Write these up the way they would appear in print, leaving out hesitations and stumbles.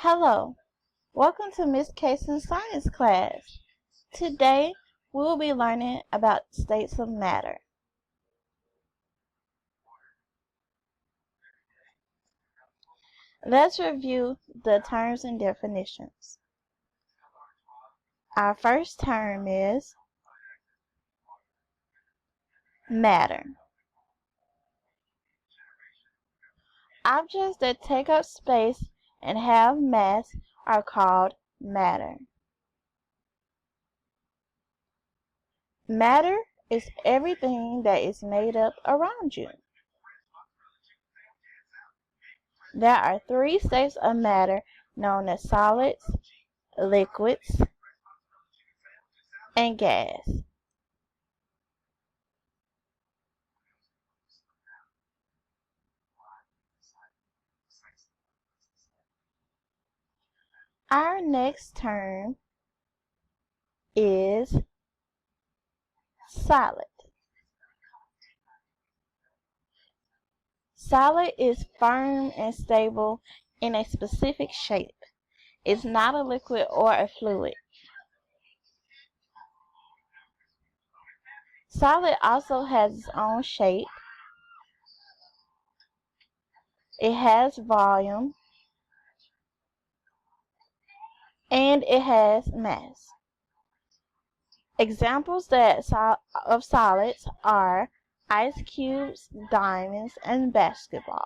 Hello, welcome to Miss Cason's science class. Today we will be learning about states of matter. Let's review the terms and definitions. Our first term is matter. Objects that take up space and have mass are called matter. Matter is everything that is made up around you. There are three states of matter known as solids, liquids, and gas. Our next term is solid. Solid is firm and stable in a specific shape. It's not a liquid or a fluid. Solid also has its own shape. It has volume. And it has mass. Examples of solids are ice cubes, diamonds, and basketballs.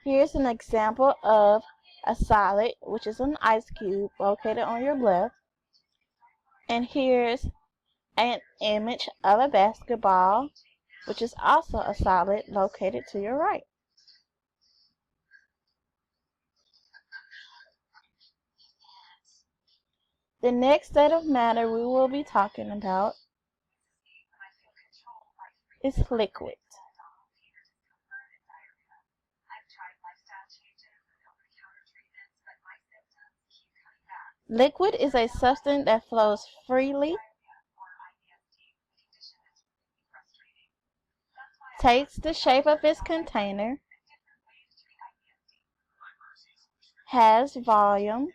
Here's an example of a solid, which is an ice cube located on your left. And here's an image of a basketball, which is also a solid located to your right. The next state of matter we will be talking about is liquid. Liquid is a substance that flows freely, takes the shape of its container, has volume,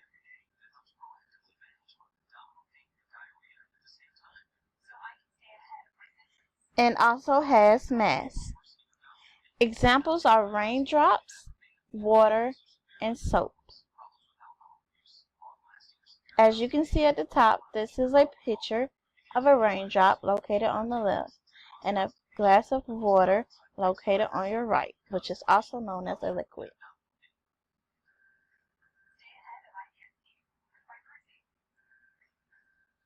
and also has mass. Examples are raindrops, water, and soap. As you can see at the top, this is a picture of a raindrop located on the left and a glass of water located on your right, which is also known as a liquid.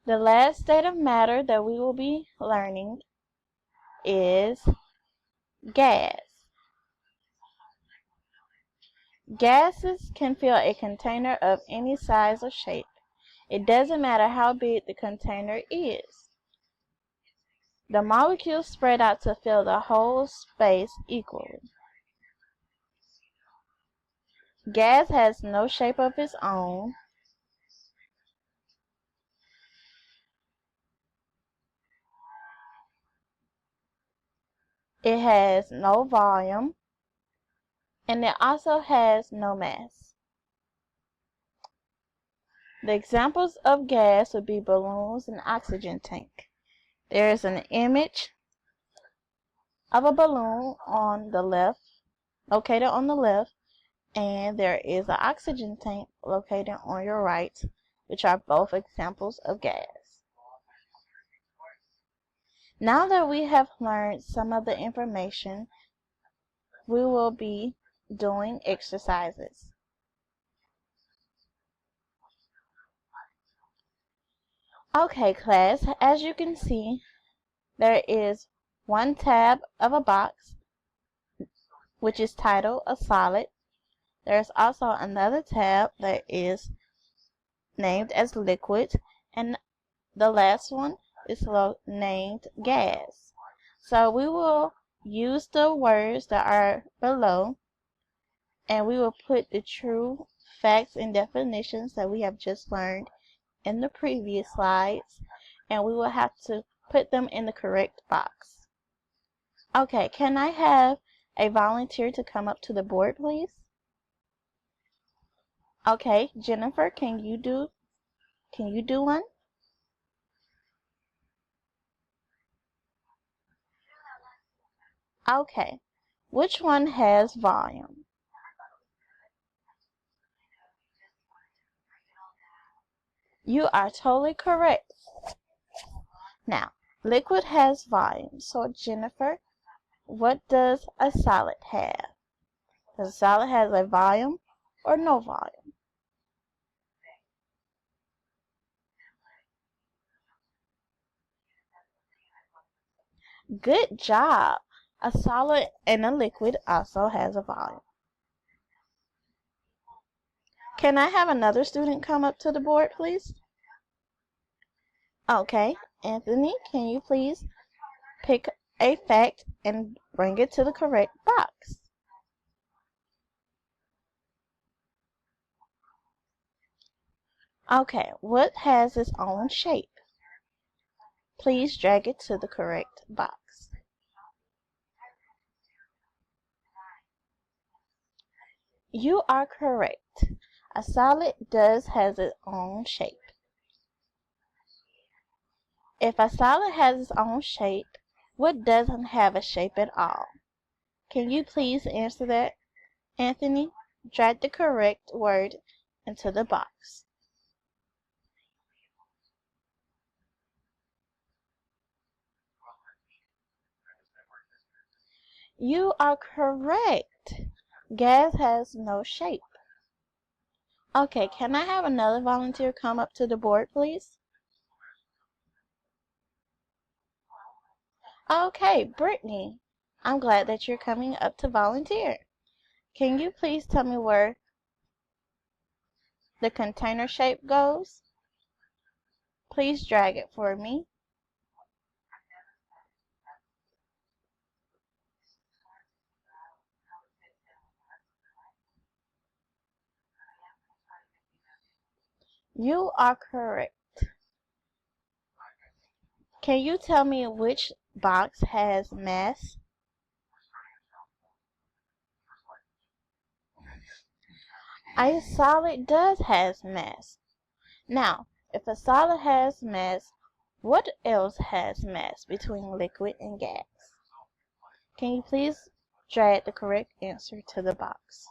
The last state of matter that we will be learning is gas. Gases can fill a container of any size or shape. It doesn't matter how big the container is. The molecules spread out to fill the whole space equally. Gas has no shape of its own. It has no volume. And it also has no mass. The examples of gas would be balloons and oxygen tank. There is an image of a balloon on the left, located on the left, and there is an oxygen tank located on your right, which are both examples of gas. Now that we have learned some of the information, we will be doing exercises. Okay, class, as you can see, there is one tab of a box, which is titled a solid. There's also another tab that is named as liquid, and the last one is named gas. So we will use the words that are below, and we will put the true facts and definitions that we have just learned in the previous slides, and we will have to put them in the correct box. Okay, can I have a volunteer to come up to the board, please? Okay, Jennifer, can you do one? Okay. Which one has volume? You are totally correct. Now, liquid has volume. So, Jennifer, what does a solid have? Does a solid have a volume or no volume? Good job. A solid and a liquid also has a volume. Can I have another student come up to the board, please? Okay, Anthony, can you please pick a fact and bring it to the correct box? Okay, what has its own shape? Please drag it to the correct box. You are correct. A solid does has its own shape. If a solid has its own shape, what doesn't have a shape at all? Can you please answer that, Anthony? Drag the correct word into the box. You are correct. Gas has no shape. Okay, can I have another volunteer come up to the board, please? Okay, Brittany, I'm glad that you're coming up to volunteer. Can you please tell me where the container shape goes? Please drag it for me. You are correct. Can you tell me which box has mass? A solid does has mass. Now, if a solid has mass, what else has mass between liquid and gas? Can you please drag the correct answer to the box?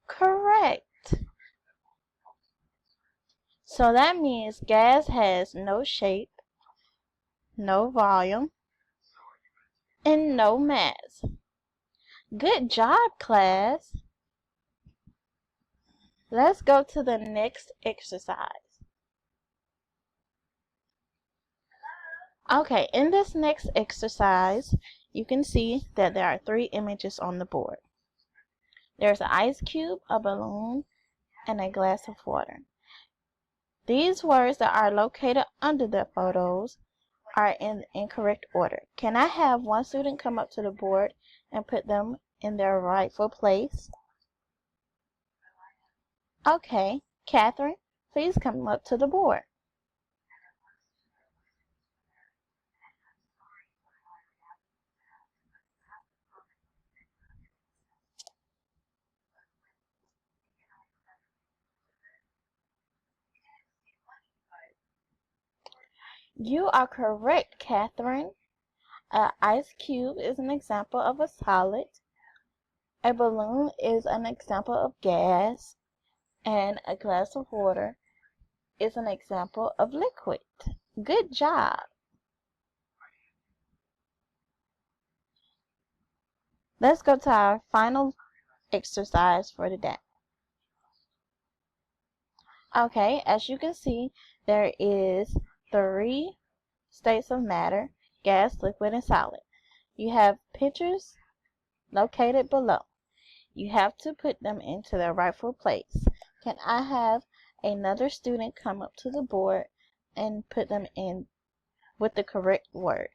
Correct. So that means gas has no shape, no volume, and no mass. Good job, class. Let's go to the next exercise. Okay, in this next exercise, you can see that there are 3 images on the board. There's an ice cube, a balloon, and a glass of water. These words that are located under the photos are in incorrect order. Can I have one student come up to the board and put them in their rightful place? Okay, Catherine, please come up to the board. You are correct, Catherine. An ice cube is an example of a solid. A balloon is an example of gas. And a glass of water is an example of liquid. Good job. Let's go to our final exercise for today. Okay, as you can see, there is 3 states of matter: gas, liquid, and solid. You have pictures located below. You have to put them into their rightful place. Can I have another student come up to the board and put them in with the correct word?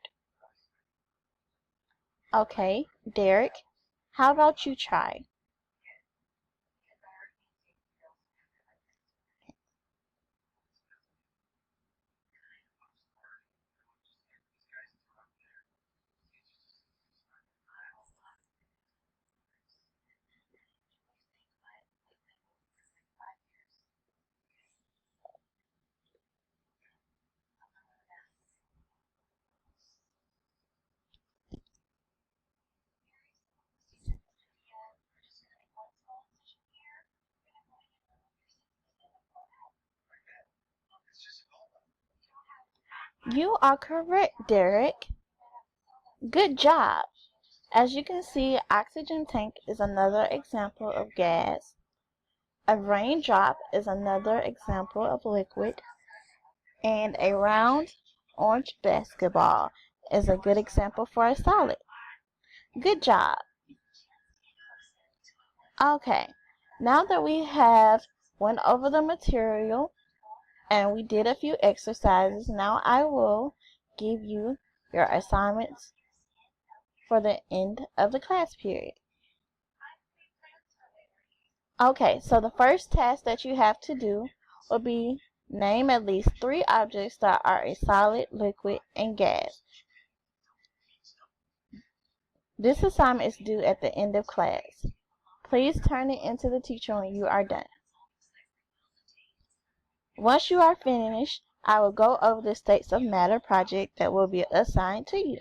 Okay, Derek, how about you try? You are correct, Derek. Good job. As you can see, oxygen tank is another example of gas. A raindrop is another example of liquid. And a round orange basketball is a good example for a solid. Good job. Okay, now that we have went over the material and we did a few exercises, now I will give you your assignments for the end of the class period. Okay, so the first task that you have to do will be name at least 3 objects that are a solid, liquid, and gas. This assignment is due at the end of class. Please turn it into the teacher when you are done. Once you are finished, I will go over the States of Matter project that will be assigned to you.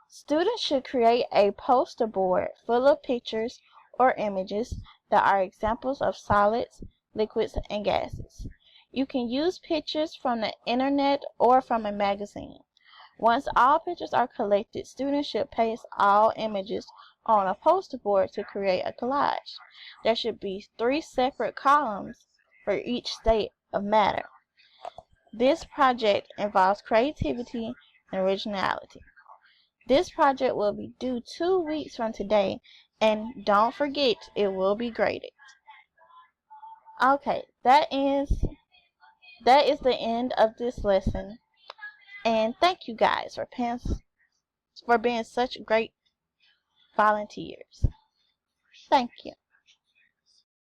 Students should create a poster board full of pictures or images that are examples of solids, liquids, and gases. You can use pictures from the internet or from a magazine. Once all pictures are collected, students should paste all images on a poster board to create a collage. There should be 3 separate columns for each state of matter. This project involves creativity and originality. This project will be due 2 weeks from today, and don't forget it will be graded. Okay, that is the end of this lesson, and thank you guys for being such great volunteers. Thank you.